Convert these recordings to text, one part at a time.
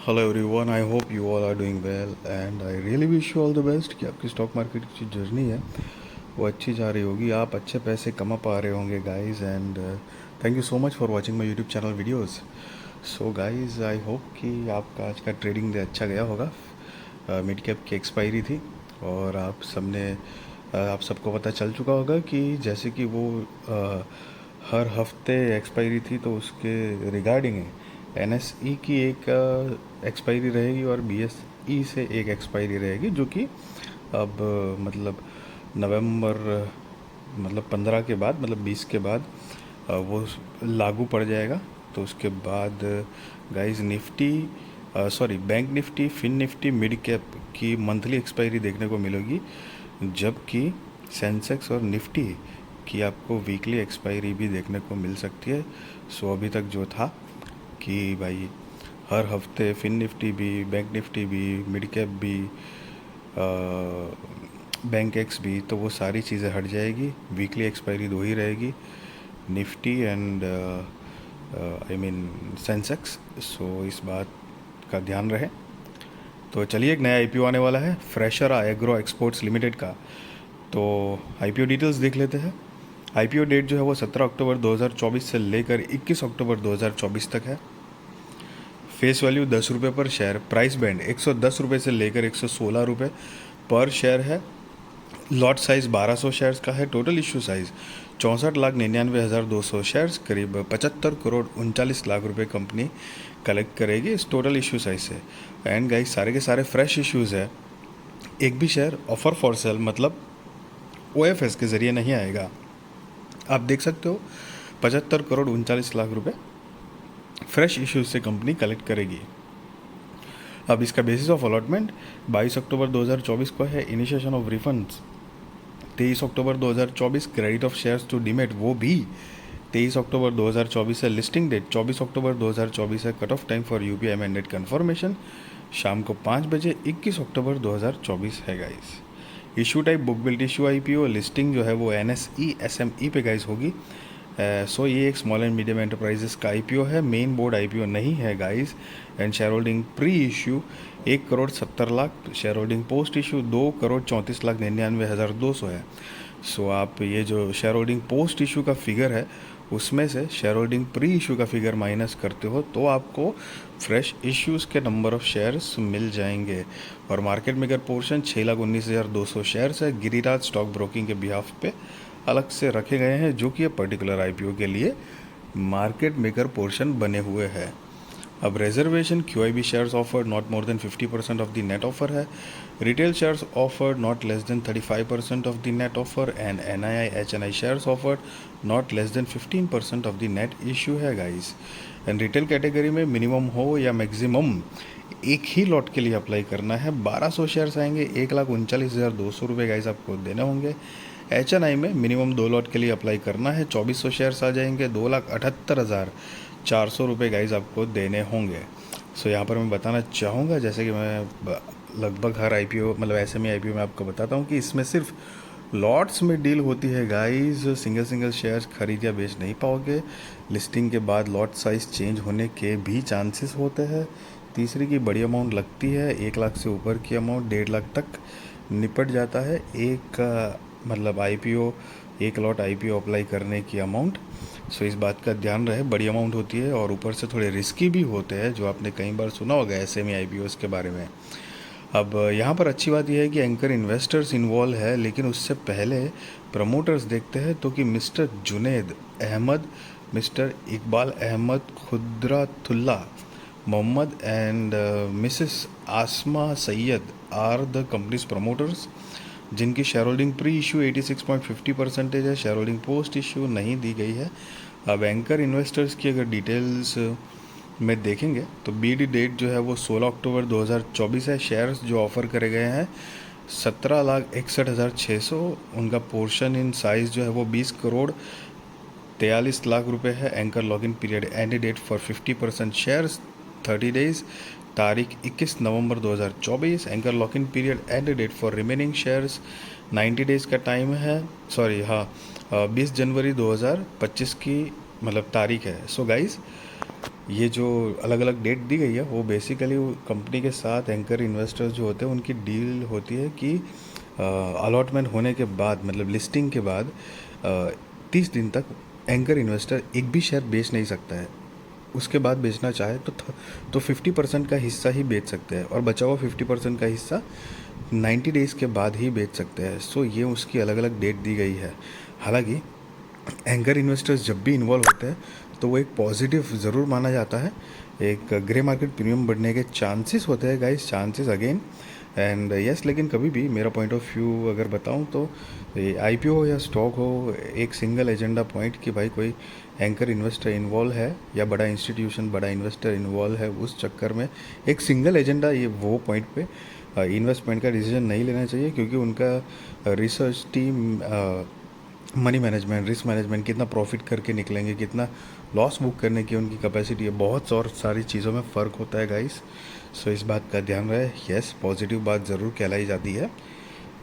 Hello everyone, I hope you all are doing well and I really wish you all the best कि आपकी stock market की जो journey है वो अच्छी जा रही होगी, आप अच्छे पैसे कमा पा रहे होंगे guys. And thank you so much for watching my YouTube channel videos. So guys, I hope कि आपका आज का ट्रेडिंग डे अच्छा गया होगा। मिड कैप की एक्सपायरी थी और आप सबको पता चल चुका होगा कि जैसे कि वो हर हफ्ते एक्सपायरी थी, तो उसके रिगार्डिंग एनएसई की एक एक्सपायरी रहेगी और बीएसई से एक एक्सपायरी रहेगी, जो कि अब मतलब नवंबर मतलब 15 के बाद, मतलब 20 के बाद वो लागू पड़ जाएगा। तो उसके बाद guys Nifty, sorry, bank Nifty, fin Nifty, mid cap की मंथली एक्सपायरी देखने को मिलेगी, जबकि सेंसेक्स और निफ्टी की आपको वीकली एक्सपायरी भी देखने को मिल सकती है। सो अभी तक जो था कि भाई हर हफ्ते फिन निफ्टी भी, बैंक निफ्टी भी, मिड कैप भी, बैंक एक्स भी, तो वो सारी चीज़ें हट जाएगी। वीकली एक्सपायरी दो ही रहेगी, Nifty and I mean Sensex. So इस बात का ध्यान रहे। तो चलिए, एक नया आईपीओ आने वाला है, फ्रेशर एग्रो एक्सपोर्ट्स लिमिटेड का। तो आईपीओ डिटेल्स देख लेते हैं। आईपीओ डेट जो है वो 17 अक्टूबर 2024 से लेकर 21 अक्टूबर 2024 तक है। फेस वैल्यू 10 रुपये पर शेयर। प्राइस बैंड 110 रुपये से लेकर 116 रुपये पर शेयर है। लॉट साइज 1200 शेयर्स का है। टोटल इशू साइज 64,99,200 शेयर्स, करीब 75 करोड़ 39 लाख रुपए कंपनी कलेक्ट करेगी इस टोटल इशू साइज से। एंड गाइस, सारे के सारे फ्रेश इश्यूज़ है। एक भी शेयर ऑफर फॉर सेल मतलब ओएफएस के ज़रिए नहीं आएगा। आप देख सकते हो 75 करोड़ 39 लाख रुपए फ्रेश इश्यूज से कंपनी कलेक्ट करेगी। अब इसका बेसिस ऑफ अलॉटमेंट 22 अक्टूबर 2024 को है। Initiation of refunds 23 October 2024। Credit of shares to demat वो भी 23 अक्टूबर 2024 है। लिस्टिंग डेट 24 अक्टूबर 2024 है। Cut off time for UPI mandate confirmation शाम को 5 बजे 21 अक्टूबर 2024 है guys. Issue type book build issue IPO. Listing जो है वो एनएसई एसएमई पे गाइस होगी। सो ये एक स्मॉल एंड मीडियम एंटरप्राइजेस का आईपीओ है, मेन बोर्ड आईपीओ नहीं है guys. And share holding pre issue 1 crore 70 lakh. Share holding post issue 2 crore 34 lakh 99,200 है। सो आप ये जो शेयर होल्डिंग पोस्ट इशू का फिगर है, उसमें से शेयर होल्डिंग प्री इशू का फिगर माइनस करते हो तो आपको फ्रेश इश्यूज़ के नंबर ऑफ शेयर्स मिल जाएंगे। और मार्केट मेकर पोर्शन 6,19,200 शेयर्स है। गिरिराज स्टॉक ब्रोकिंग के बिहाफ पे अलग से रखे गए हैं, जो कि ये पर्टिकुलर आईपीओ के लिए मार्केट मेकर पोर्शन बने हुए हैं। अब reservation QIB shares offered not more than 50% of the net offer है। Retail shares offered not less than 35% of the net offer. And NII HNI shares offered not less than 15% of the net issue है guys. And retail category में minimum हो या maximum एक ही lot के लिए apply करना है। 1200 शेयर्स आएंगे, 1,39,200 गाइस आपको देने होंगे। HNI में मिनिमम 2 लॉट के लिए अप्लाई करना है। 2400 शेयर्स आ जाएंगे, 2,78,400 गाइस आपको देने होंगे। सो यहाँ पर मैं बताना चाहूँगा, जैसे कि मैं लगभग हर आईपीओ मतलब एसएमई आईपीओ में आपको बताता हूँ कि इसमें सिर्फ लॉट्स में डील होती है गाइस। सिंगल सिंगल शेयर्स खरीद या बेच नहीं पाओगे। लिस्टिंग के बाद लॉट साइज चेंज होने के भी चांसेस होते हैं। तीसरी की बड़ी अमाउंट लगती है, 1 लाख से ऊपर की अमाउंट 1.5 लाख तक निपट जाता है एक मतलब आईपीओ, एक लॉट आईपीओ अप्लाई करने की अमाउंट। सो इस बात का ध्यान रहे, बड़ी अमाउंट होती है और ऊपर से थोड़े रिस्की भी होते हैं, जो आपने कई बार सुना होगा एसएमई आईपीओस के बारे में। अब यहाँ पर अच्छी बात यह है कि एंकर इन्वेस्टर्स इन्वॉल्व है, लेकिन उससे पहले प्रमोटर्स देखते हैं तो कि Mr Junaid Ahmed, Mr Iqbal Ahmed Khudratulla Mohammed and Mrs Asma Syed are the company's promoters, जिनकी शेयर होल्डिंग प्री इशू 86.50% है। शेयर होल्डिंग पोस्ट इशू नहीं दी गई है। अब एंकर इन्वेस्टर्स की अगर डिटेल्स में देखेंगे तो बीडी डेट जो है वो 16 अक्टूबर 2024 है। शेयर्स जो ऑफ़र करे गए हैं 17,61,600। उनका पोर्शन इन साइज़ जो है वो 20 करोड़ 43 लाख रुपए है। Anchor login period end date for 50% shares 30 days, तारीख 21 नवंबर 2024। Anchor lock in period end date for remaining shares 90 days का टाइम है। सॉरी, हाँ, 20 जनवरी 2025 की मतलब तारीख है। सो गाइस, ये जो अलग अलग डेट दी गई है वो बेसिकली कंपनी के साथ एंकर इन्वेस्टर्स जो होते हैं उनकी डील होती है कि अलॉटमेंट होने के बाद, मतलब लिस्टिंग के बाद 30 दिन तक एंकर इन्वेस्टर एक भी शेयर बेच नहीं सकता है। उसके बाद बेचना चाहे तो 50% का हिस्सा ही बेच सकते हैं और बचा हुआ 50% का हिस्सा 90 डेज़ के बाद ही बेच सकते हैं। सो ये उसकी अलग अलग डेट दी गई है। हालांकि एंकर इन्वेस्टर्स जब भी इन्वॉल्व होते हैं तो वो एक पॉजिटिव ज़रूर माना जाता है। एक ग्रे मार्केट प्रीमियम बढ़ने के चांसेस होते हैं guys, chances again and yes. लेकिन कभी भी मेरा पॉइंट ऑफ व्यू अगर बताऊं तो आईपीओ हो या स्टॉक हो, एक सिंगल एजेंडा पॉइंट कि भाई कोई एंकर इन्वेस्टर इन्वॉल्व है या बड़ा इंस्टीट्यूशन, बड़ा इन्वेस्टर इन्वॉल्व है, उस चक्कर में एक सिंगल एजेंडा ये वो पॉइंट पे इन्वेस्टमेंट का डिसीजन नहीं लेना चाहिए, क्योंकि उनका research team, money management, risk management, कितना प्रॉफिट करके निकलेंगे, कितना लॉस बुक करने की उनकी कैपेसिटी है, बहुत और सारी चीज़ों में फ़र्क होता है गाइस। सो इस बात का ध्यान रहे। यस, पॉजिटिव बात ज़रूर कहलाई जाती है।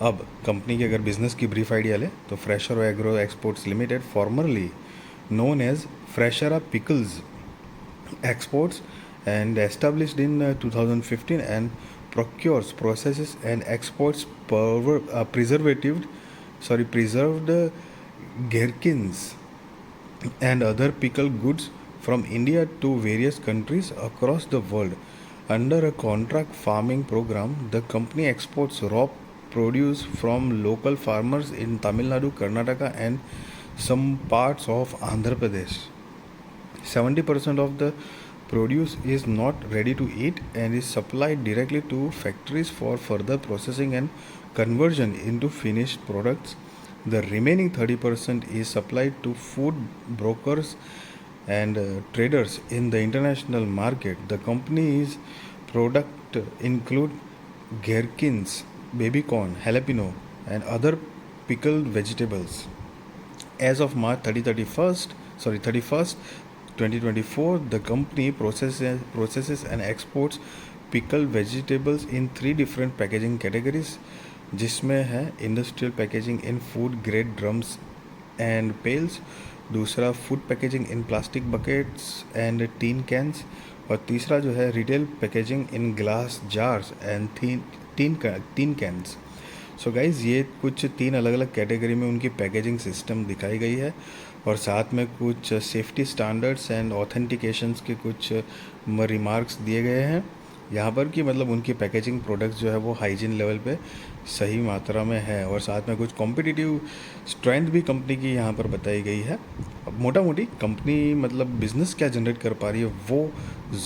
अब कंपनी के अगर बिजनेस की ब्रीफ आइडिया लें तो fresher agro exports limited, formerly known as Freshera Pickles Exports, and established in 2015 and procures, processes and exports preserved gherkins and other pickled goods from India to various countries across the world. Under a contract farming program, the company exports raw produce from local farmers in Tamil Nadu, Karnataka, and some parts of Andhra Pradesh. 70% of the produce is not ready to eat and is supplied directly to factories for further processing and conversion into finished products. The remaining 30% is supplied to food brokers and traders in the international market. The company's product include gherkins, baby corn, jalapeno, and other pickled vegetables. As of March 31st, 2024, the company processes and exports pickled vegetables in 3 different packaging categories, जिसमें है industrial packaging in food grade drums and pails, दूसरा food packaging in plastic buckets and tin cans, और तीसरा जो है retail packaging in glass jars and tin cans. So guys, ये कुछ 3 अलग अलग कैटेगरी में उनकी पैकेजिंग सिस्टम दिखाई गई है और साथ में कुछ सेफ्टी स्टैंडर्ड्स एंड ऑथेंटिकेशंस के कुछ रिमार्क्स दिए गए हैं यहाँ पर, कि मतलब उनकी पैकेजिंग प्रोडक्ट्स जो है वो हाइजीन लेवल पे सही मात्रा में है, और साथ में कुछ कॉम्पिटिटिव स्ट्रेंथ भी कंपनी की यहाँ पर बताई गई है। अब मोटा मोटी कंपनी मतलब बिज़नेस क्या जनरेट कर पा रही है वो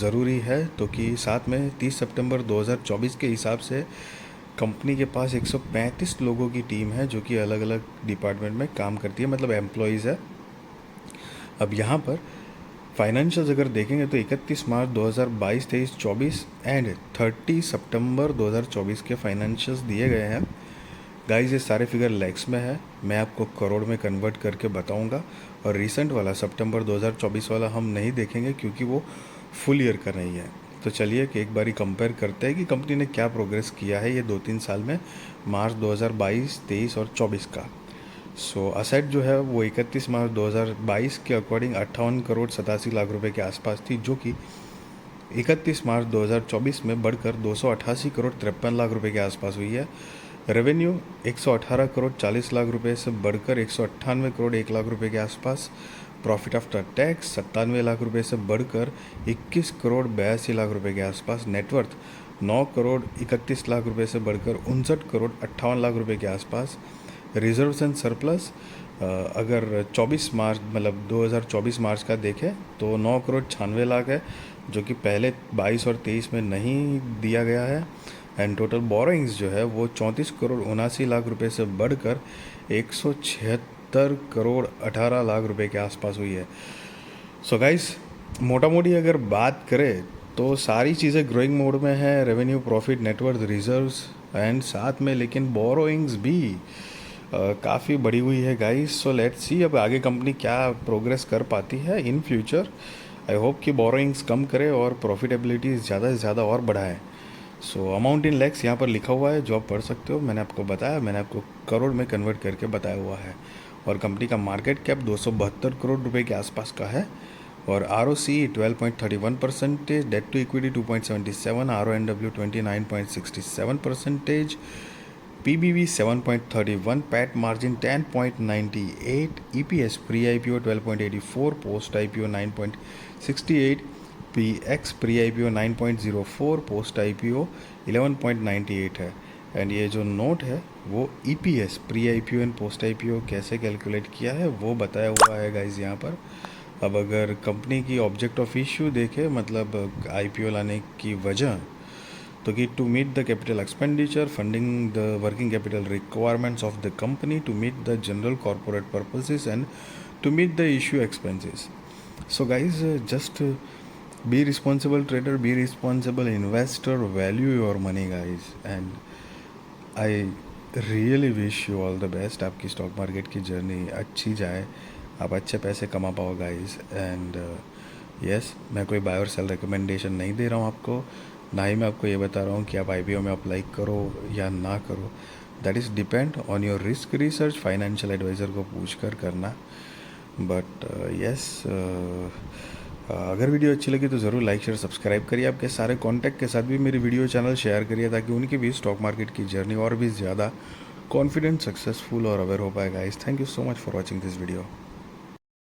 ज़रूरी है, तो कि साथ में 30 सितंबर 2024 के हिसाब से कंपनी के पास 135 लोगों की टीम है जो कि अलग अलग डिपार्टमेंट में काम करती है, मतलब एम्प्लॉयज़ है। अब यहाँ पर फाइनेंशियल्स अगर देखेंगे तो 31 मार्च 2022, 23, 24 एंड 30 सितंबर 2024 के फाइनेंशियल्स दिए गए हैं। गाइस, ये सारे फिगर लैक्स में है, मैं आपको करोड़ में कन्वर्ट करके बताऊंगा, और रिसेंट वाला सितंबर 2024 वाला हम नहीं देखेंगे क्योंकि वो फुल ईयर का नहीं है। तो चलिए कि एक बारी कंपेयर करते हैं कि कंपनी ने क्या प्रोग्रेस किया है ये 2-3 साल में, मार्च 2022, 23 और 24 का। सो असेट जो है वो 31 मार्च 2022 के अकॉर्डिंग 58 करोड़ 87 लाख रुपए के आसपास थी, जो कि 31 मार्च 2024 में बढ़कर 288 करोड़ 53 लाख रुपए के आसपास हुई है। रेवेन्यू 118 करोड़ 40 लाख रुपए से बढ़कर 198 करोड़ 1 लाख रुपए के आसपास। प्रॉफिट आफ्टर टैक्स 97 लाख रुपए से बढ़कर 21 करोड़ 82 लाख रुपए के आसपास। नेटवर्थ 9 करोड़ 31 लाख रुपए से बढ़कर 59 करोड़ 58 लाख रुपए के आसपास। रिजर्व्स एंड सरप्लस अगर 24 मार्च मतलब 2024 मार्च का देखें तो 9 करोड़ 96 लाख है, जो कि पहले 22 और 23 में नहीं दिया गया है। एंड टोटल बोरोइंग्स जो है वो 34 करोड़ 79 लाख रुपए से बढ़कर 176 करोड़ 18 लाख रुपए के आसपास हुई है। सो गाइस, मोटा मोटी अगर बात करें तो सारी चीज़ें ग्रोइंग मोड में है, revenue, profit, net worth, reserves and साथ में लेकिन बोरोइंग्स भी काफ़ी बढ़ी हुई है गाइस। सो लेट्स सी अब आगे कंपनी क्या प्रोग्रेस कर पाती है इन फ्यूचर। आई होप कि बोरोइंग्स कम करे और प्रॉफिटेबिलिटी ज़्यादा से ज़्यादा और बढ़ाए। सो अमाउंट इन लैक्स यहाँ पर लिखा हुआ है जो आप पढ़ सकते हो, मैंने आपको बताया, मैंने आपको करोड़ में कन्वर्ट करके बताया हुआ है। और कंपनी का मार्केट कैप 272 करोड़ रुपए के आसपास का है, और ROC 12.31%, debt to equity 2.77, RONW 29.67%, PBV 7.31, PAT margin 10.98, EPS pre-IPO 12.84, post-IPO 9.68, PX pre-IPO 9.04, post-IPO 11.98 है। एंड ये जो नोट है वो EPS pre-IPO एंड post-IPO कैसे कैलकुलेट किया है वो बताया हुआ है गाइज यहाँ पर। अब अगर कंपनी की ऑब्जेक्ट ऑफ इश्यू देखे, मतलब IPO लाने की वजह, तो कि to meet the capital expenditure, funding the working capital requirements of the company, to meet the general corporate purposes and to meet the issue expenses. So guys, just be responsible trader, be responsible investor, value your money guys, and I really wish you all the best। आपकी stock market की journey अच्छी जाए, आप अच्छे पैसे कमा पाओ guys. And yes, मैं कोई बाय और सेल रिकमेंडेशन नहीं दे रहा हूँ आपको, ना ही मैं आपको ये बता रहा हूँ कि आप IPO में अप्लाई करो या ना करो। That is depend on your risk research, financial advisor को पूछ कर करना। बट यस, अगर वीडियो अच्छी लगी तो ज़रूर लाइक शेयर सब्सक्राइब करिए। आपके सारे कॉन्टैक्ट के साथ भी मेरी वीडियो चैनल शेयर करिए, ताकि उनकी भी स्टॉक मार्केट की जर्नी और भी ज़्यादा कॉन्फिडेंट, सक्सेसफुल और अवेयर हो पाएगा। Guys, thank you so much for watching this video.